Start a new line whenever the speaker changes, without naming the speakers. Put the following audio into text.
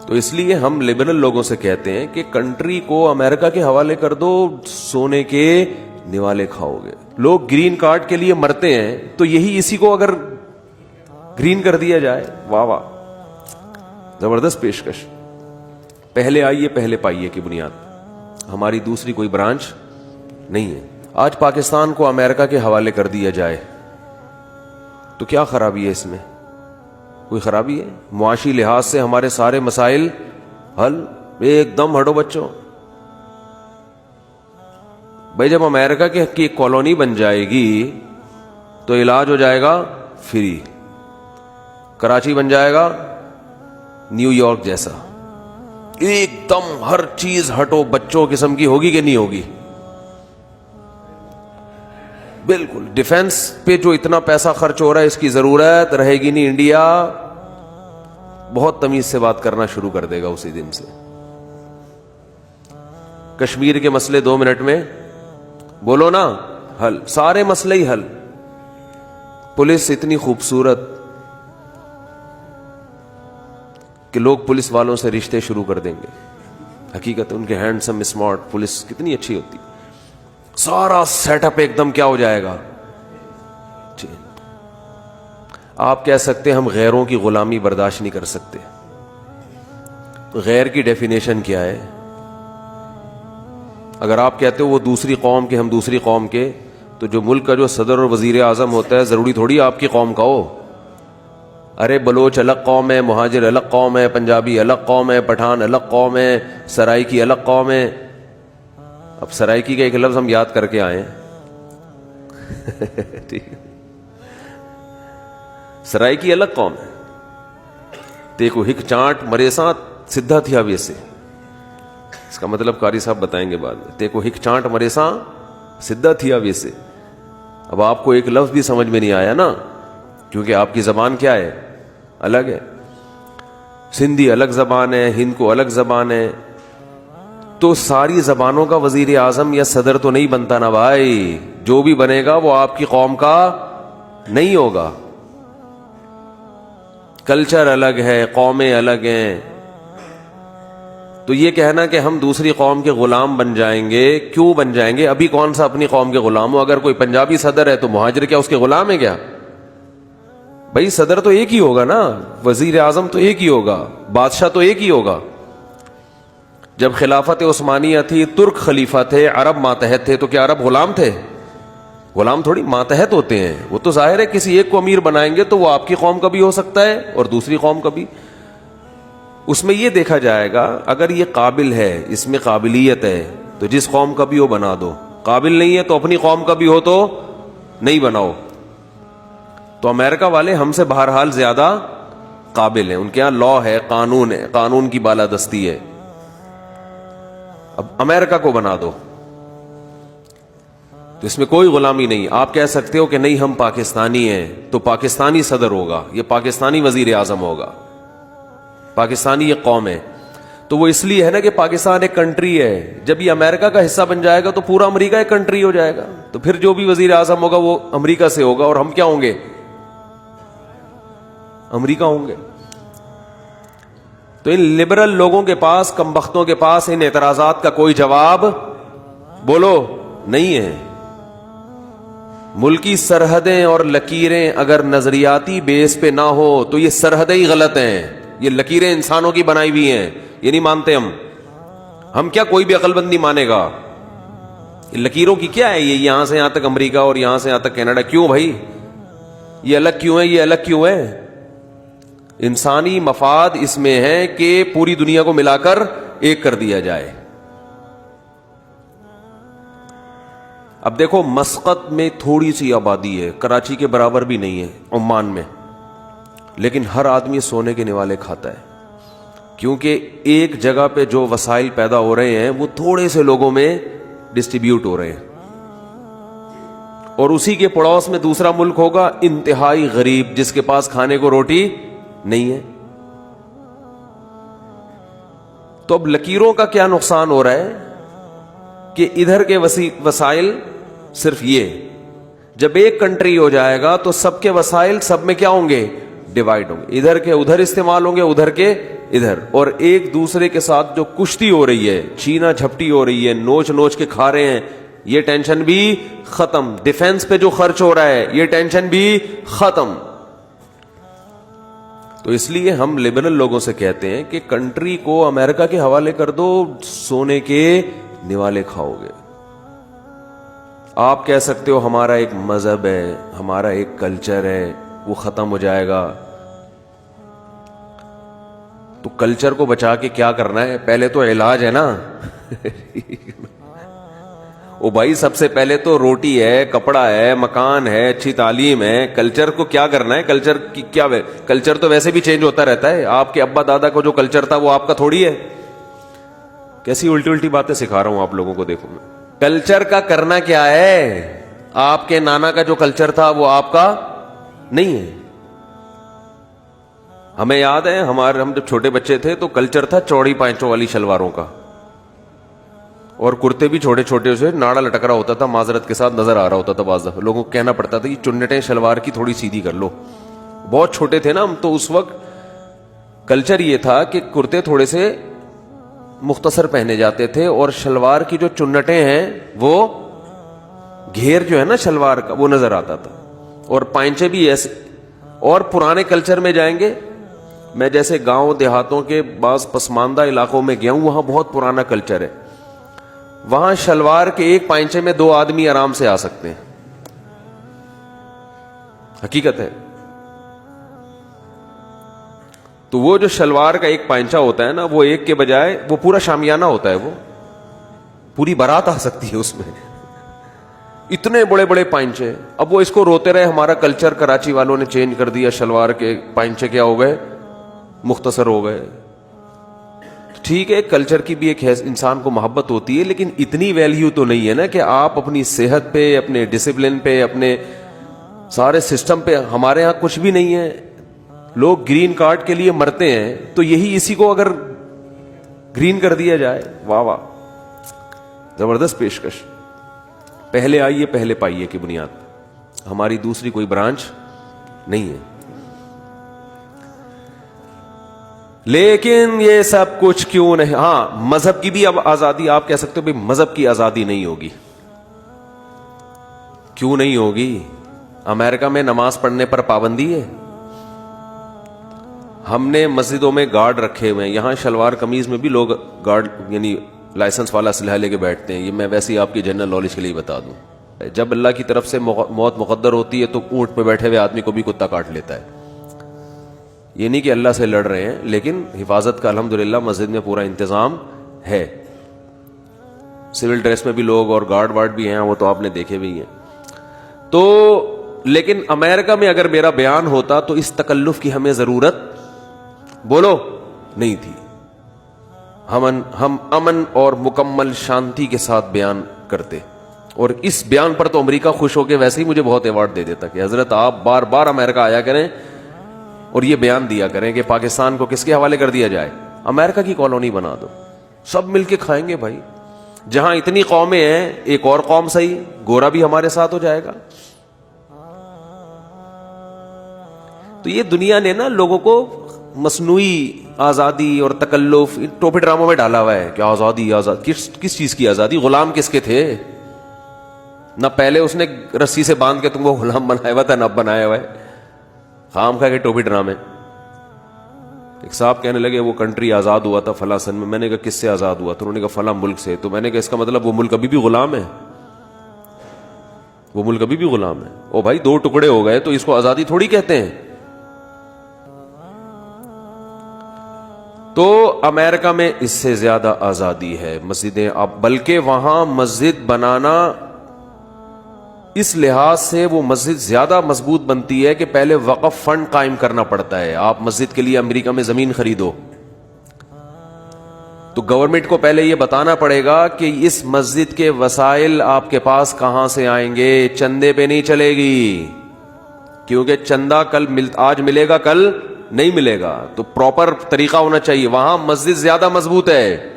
تو اس لیے ہم لبرل لوگوں سے کہتے ہیں کہ کنٹری کو امریکہ کے حوالے کر دو, سونے کے نوالے کھاؤ گے. لوگ گرین کارڈ کے لیے مرتے ہیں, تو یہی اسی کو اگر گرین کر دیا جائے, واہ واہ, زبردست پیشکش. پہلے آئیے پہلے پائیے کی بنیاد, ہماری دوسری کوئی برانچ نہیں ہے. آج پاکستان کو امریکہ کے حوالے کر دیا جائے تو کیا خرابی ہے اس میں؟ کوئی خرابی ہے؟ معاشی لحاظ سے ہمارے سارے مسائل حل ایک دم. ہٹو بچوں, بھائی جب امریکہ کی ایک کالونی بن جائے گی تو علاج ہو جائے گا فری. کراچی بن جائے گا نیو یارک جیسا, ایک دم ہر چیز ہٹو بچوں قسم کی ہوگی کہ نہیں ہوگی؟ بالکل. ڈیفنس پہ جو اتنا پیسہ خرچ ہو رہا ہے اس کی ضرورت رہے گی نہیں. انڈیا بہت تمیز سے بات کرنا شروع کر دے گا اسی دن سے. کشمیر کے مسئلے 2 منٹ میں بولو نا حل, سارے مسئلے ہی حل. پولیس اتنی خوبصورت کہ لوگ پولیس والوں سے رشتے شروع کر دیں گے. حقیقت ان کے ہینڈسم اسمارٹ پولیس کتنی اچھی ہوتی, سارا سیٹ اپ ایک دم کیا ہو جائے گا. آپ کہہ سکتے ہیں ہم غیروں کی غلامی برداشت نہیں کر سکتے. غیر کی ڈیفینیشن کیا ہے؟ اگر آپ کہتے ہو وہ دوسری قوم کے ہم دوسری قوم کے, تو جو ملک کا جو صدر اور وزیر اعظم ہوتا ہے ضروری تھوڑی آپ کی قوم کا ہو. ارے بلوچ الگ قوم ہے, مہاجر الگ قوم ہے, پنجابی الگ قوم ہے, پٹھان الگ قوم ہے, سرائکی الگ قوم ہے. اب سرائکی کا ایک لفظ ہم یاد کر کے آئے ہیں. ٹھیک ہے, سرائکی الگ قوم ہے. دیکھو ہک چانٹ مرے ساتھ سدھا تھیا ویسے, اس کا مطلب قاری صاحب بتائیں گے بعد میں. دیکھو ہک چانٹ مرے سا سدھا تھیا ویسے. اب آپ کو ایک لفظ بھی سمجھ میں نہیں آیا نا, کیونکہ آپ کی زبان کیا ہے, الگ ہے. سندھی الگ زبان ہے, ہند کو الگ زبان ہے. تو ساری زبانوں کا وزیر اعظم یا صدر تو نہیں بنتا نا بھائی. جو بھی بنے گا وہ آپ کی قوم کا نہیں ہوگا. کلچر الگ ہے, قومیں الگ ہیں. تو یہ کہنا کہ ہم دوسری قوم کے غلام بن جائیں گے, کیوں بن جائیں گے؟ ابھی کون سا اپنی قوم کے غلام ہو؟ اگر کوئی پنجابی صدر ہے تو مہاجر کیا اس کے غلام ہے کیا؟ بھائی صدر تو ایک ہی ہوگا نا, وزیر اعظم تو ایک ہی ہوگا, بادشاہ تو ایک ہی ہوگا. جب خلافت عثمانیہ تھی ترک خلیفہ تھے, عرب ماتحت تھے, تو کیا عرب غلام تھے؟ غلام تھوڑی, ماتحت ہوتے ہیں. وہ تو ظاہر ہے کسی ایک کو امیر بنائیں گے تو وہ آپ کی قوم کا بھی ہو سکتا ہے اور دوسری قوم کا بھی. اس میں یہ دیکھا جائے گا اگر یہ قابل ہے, اس میں قابلیت ہے, تو جس قوم کا بھی ہو بنا دو. قابل نہیں ہے تو اپنی قوم کا بھی ہو تو نہیں بناؤ. تو امریکہ والے ہم سے بہرحال زیادہ قابل ہیں. ان کے ہاں لا ہے, قانون ہے, قانون کی بالادستی ہے. اب امریکہ کو بنا دو تو اس میں کوئی غلامی نہیں. آپ کہہ سکتے ہو کہ نہیں ہم پاکستانی ہیں, تو پاکستانی صدر ہوگا, یہ پاکستانی وزیر اعظم ہوگا, پاکستانی یہ قوم ہے. تو وہ اس لیے ہے نا کہ پاکستان ایک کنٹری ہے. جب یہ امریکہ کا حصہ بن جائے گا تو پورا امریکہ ایک کنٹری ہو جائے گا. تو پھر جو بھی وزیر اعظم ہوگا وہ امریکہ سے ہوگا, اور ہم کیا ہوں گے؟ امریکہ ہوں گے. تو ان لبرل لوگوں کے پاس, کم بختوں کے پاس ان اعتراضات کا کوئی جواب بولو نہیں ہے. ملکی سرحدیں اور لکیریں اگر نظریاتی بیس پہ نہ ہو تو یہ سرحدیں ہی غلط ہیں. یہ لکیریں انسانوں کی بنائی ہوئی ہیں, یہ نہیں مانتے ہم کیا کوئی بھی عقل بند نہیں مانے گا. لکیروں کی کیا ہے, یہ یہاں سے یہاں تک امریکہ اور یہاں سے یہاں تک کینیڈا. کیوں بھائی یہ الگ کیوں ہے, یہ الگ کیوں ہے؟ انسانی مفاد اس میں ہے کہ پوری دنیا کو ملا کر ایک کر دیا جائے. اب دیکھو مسقط میں تھوڑی سی آبادی ہے, کراچی کے برابر بھی نہیں ہے, عمان میں, لیکن ہر آدمی سونے کے نوالے کھاتا ہے. کیونکہ ایک جگہ پہ جو وسائل پیدا ہو رہے ہیں وہ تھوڑے سے لوگوں میں ڈسٹریبیوٹ ہو رہے ہیں, اور اسی کے پڑوس میں دوسرا ملک ہوگا انتہائی غریب جس کے پاس کھانے کو روٹی نہیں ہے. تو اب لکیروں کا کیا نقصان ہو رہا ہے کہ ادھر کے وسائل صرف یہ, جب ایک کنٹری ہو جائے گا تو سب کے وسائل سب میں کیا ہوں گے؟ ڈیوائیڈ ہوں گے. ادھر کے ادھر استعمال ہوں گے, ادھر کے ادھر, اور ایک دوسرے کے ساتھ جو کشتی ہو رہی ہے, چھینا جھپٹی ہو رہی ہے, نوچ نوچ کے کھا رہے ہیں, یہ ٹینشن بھی ختم. ڈیفنس پہ جو خرچ ہو رہا ہے یہ ٹینشن بھی ختم. تو اس لیے ہم لبرل لوگوں سے کہتے ہیں کہ کنٹری کو امریکہ کے حوالے کر دو, سونے کے نوالے کھاؤ گے. آپ کہہ سکتے ہو ہمارا ایک مذہب ہے, ہمارا ایک کلچر ہے, وہ ختم ہو جائے گا. تو کلچر کو بچا کے کیا کرنا ہے؟ پہلے تو علاج ہے نا. او بھائی, سب سے پہلے تو روٹی ہے, کپڑا ہے, مکان ہے, اچھی تعلیم ہے. کلچر کو کیا کرنا ہے؟ کلچر کی کیا ہے؟ کلچر تو ویسے بھی چینج ہوتا رہتا ہے. آپ کے ابا دادا کو جو کلچر تھا وہ آپ کا تھوڑی ہے. کیسی الٹی الٹی باتیں سکھا رہا ہوں آپ لوگوں کو. دیکھو میں, کلچر کا کرنا کیا ہے؟ آپ کے نانا کا جو کلچر تھا وہ آپ کا نہیں ہے. ہمیں یاد ہے ہم جب چھوٹے بچے تھے تو کلچر تھا چوڑی پائنچوں والی شلواروں کا, اور کرتے بھی چھوٹے چھوٹے سے ناڑا لٹک رہا ہوتا تھا, معذرت کے ساتھ نظر آ رہا ہوتا تھا. بعض دفعہ لوگوں کو کہنا پڑتا تھا یہ چنٹیں شلوار کی تھوڑی سیدھی کر لو. بہت چھوٹے تھے نا ہم, تو اس وقت کلچر یہ تھا کہ کرتے تھوڑے سے مختصر پہنے جاتے تھے, اور شلوار کی جو چنٹیں ہیں وہ گھیر جو ہے نا شلوار کا وہ نظر آتا تھا, اور پائنچے بھی ایسے. اور پرانے کلچر میں جائیں گے, میں جیسے گاؤں دیہاتوں کے بعض پسماندہ علاقوں میں گیا ہوں, وہاں بہت پرانا کلچر ہے. وہاں شلوار کے ایک پائنچے میں 2 آدمی آرام سے آ سکتے ہیں. حقیقت ہے. تو وہ جو شلوار کا ایک پائنچا ہوتا ہے نا, وہ ایک کے بجائے وہ پورا شامیانہ ہوتا ہے, وہ پوری بارات آ سکتی ہے اس میں. اتنے بڑے بڑے پائنچے. اب وہ اس کو روتے رہے ہمارا کلچر کراچی والوں نے چینج کر دیا, شلوار کے پائنچے کیا ہو گئے, مختصر ہو گئے. ٹھیک ہے, کلچر کی بھی ایک انسان کو محبت ہوتی ہے, لیکن اتنی ویلیو تو نہیں ہے نا کہ آپ اپنی صحت پہ, اپنے ڈسپلن پہ, اپنے سارے سسٹم پہ. ہمارے ہاں کچھ بھی نہیں ہے. لوگ گرین کارڈ کے لیے مرتے ہیں, تو یہی اسی کو اگر گرین کر دیا جائے, واہ واہ, زبردست پیشکش. پہلے آئیے پہلے پائیے کی بنیاد. ہماری دوسری کوئی برانچ نہیں ہے. لیکن یہ سب کچھ کیوں نہیں؟ ہاں, مذہب کی بھی اب آزادی. آپ کہہ سکتے ہو بھائی مذہب کی آزادی نہیں ہوگی. کیوں نہیں ہوگی؟ امریکہ میں نماز پڑھنے پر پابندی ہے. ہم نے مسجدوں میں گارڈ رکھے ہوئے ہیں. یہاں شلوار قمیض میں بھی لوگ گارڈ یعنی لائسنس والا اسلحہ لے کے بیٹھتے ہیں. یہ میں ویسے ہی آپ کی جنرل نالج کے لیے بتا دوں. جب اللہ کی طرف سے موت مقدر ہوتی ہے تو اونٹ پہ بیٹھے ہوئے آدمی کو بھی کتا کاٹ لیتا ہے. یہ نہیں کہ اللہ سے لڑ رہے ہیں, لیکن حفاظت کا الحمدللہ مسجد میں پورا انتظام ہے. سول ڈریس میں بھی لوگ اور گارڈ وارڈ بھی ہیں, وہ تو آپ نے دیکھے بھی ہیں. تو لیکن امریکہ میں اگر میرا بیان ہوتا تو اس تکلف کی ہمیں ضرورت بولو نہیں تھی. ہم امن اور مکمل شانتی کے ساتھ بیان کرتے, اور اس بیان پر تو امریکہ خوش ہو کے ویسے ہی مجھے بہت ایوارڈ دے دیتا کہ حضرت آپ بار بار امریکہ آیا کریں اور یہ بیان دیا کریں کہ پاکستان کو کس کے حوالے کر دیا جائے, امریکہ کی کالونی بنا دو, سب مل کے کھائیں گے بھائی. جہاں اتنی قومیں ہیں ایک اور قوم صحیح, گورا بھی ہمارے ساتھ ہو جائے گا. تو یہ دنیا نے نا لوگوں کو مصنوعی آزادی اور تکلف ٹوپی ڈراموں میں ڈالا ہوا ہے کہ آزادی آزادی. کس چیز کی آزادی؟ غلام کس کے تھے؟ نہ پہلے اس نے رسی سے باندھ کے تم کو غلام بنایا ہوا تھا, نہ بنایا ہوا ہے. خام کھا کے ٹوپی ڈرامے. ایک صاحب کہنے لگے وہ کنٹری آزاد ہوا تھا فلاں سن میں. میں نے کہا کس سے آزاد ہوا؟ تو انہوں نے کہا فلاں ملک سے. تو میں نے کہا اس کا مطلب وہ ملک ابھی بھی غلام ہے, وہ ملک ابھی بھی غلام ہے. او بھائی 2 ٹکڑے ہو گئے تو اس کو آزادی تھوڑی کہتے ہیں. تو امریکہ میں اس سے زیادہ آزادی ہے مسجدیں. اب بلکہ وہاں مسجد بنانا اس لحاظ سے وہ مسجد زیادہ مضبوط بنتی ہے کہ پہلے وقف فنڈ قائم کرنا پڑتا ہے. آپ مسجد کے لیے امریکہ میں زمین خریدو تو گورنمنٹ کو پہلے یہ بتانا پڑے گا کہ اس مسجد کے وسائل آپ کے پاس کہاں سے آئیں گے. چندے پہ نہیں چلے گی, کیونکہ چندہ آج ملے گا کل نہیں ملے گا. تو پراپر طریقہ ہونا چاہیے. وہاں مسجد زیادہ مضبوط ہے.